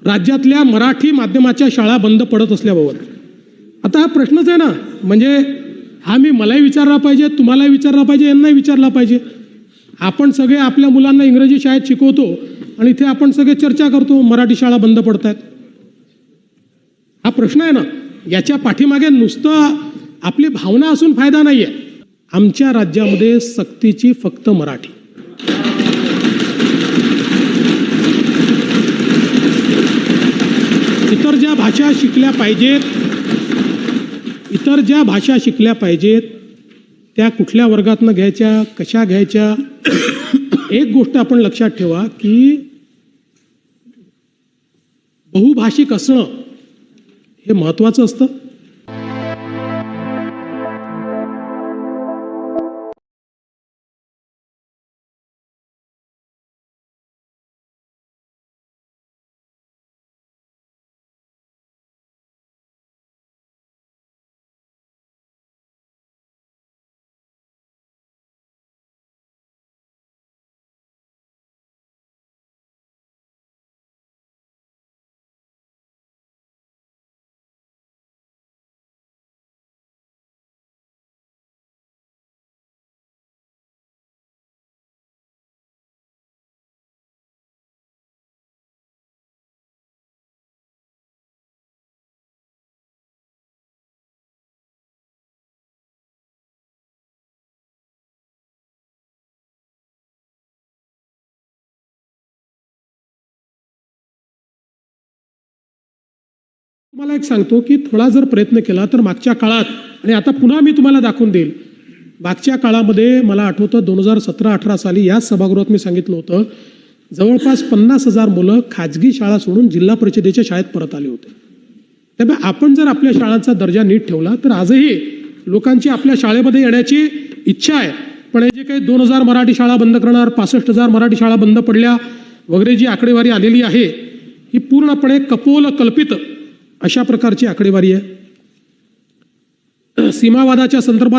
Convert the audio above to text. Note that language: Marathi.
राज्यातल्या मराठी माध्यमाच्या शाळा बंद पडत असल्याबाबत आता हा प्रश्नच आहे ना, म्हणजे हा मलाही विचारला पाहिजे, तुम्हालाही विचारला पाहिजे, यांनाही विचारला पाहिजे. आपण सगळे आपल्या मुलांना इंग्रजी शाळेत शिकवतो आणि इथे आपण सगळे चर्चा करतो मराठी शाळा बंद पडतायत. हा प्रश्न आहे ना. याच्या पाठीमागे नुसतं आपली भावना असून फायदा नाही आहे. आमच्या राज्यामध्ये सक्तीची फक्त मराठी. इतर ज्या भाषा शिकल्या पाहिजेत त्या कुठल्या वर्गातनं घ्यायच्या, कशा घ्यायच्या. एक गोष्ट आपण लक्षात ठेवा की बहुभाषिक असणं हे महत्त्वाचं असतं. तुम्हाला एक सांगतो की थोडा जर प्रयत्न केला तर मागच्या काळात, आणि आता पुन्हा मी तुम्हाला दाखवून देईल, मागच्या काळामध्ये मला आठवतं 2017-18 साली याच सभागृहात मी सांगितलं होतं जवळपास 50,000 मुलं खाजगी शाळा सोडून जिल्हा परिषदेच्या शाळेत परत आले होते. त्यामुळे आपण जर आपल्या शाळांचा दर्जा नीट ठेवला तर आजही लोकांची आपल्या शाळेमध्ये येण्याची इच्छा आहे. पण हे जे काही 2,000 मराठी शाळा बंद करणार, 65,000 मराठी शाळा बंद पडल्या वगैरे जी आकडेवारी आलेली आहे ही पूर्णपणे कपोल कल्पित अशा प्रकारची आकडेवारी आहे. सीमावादाच्या संदर्भात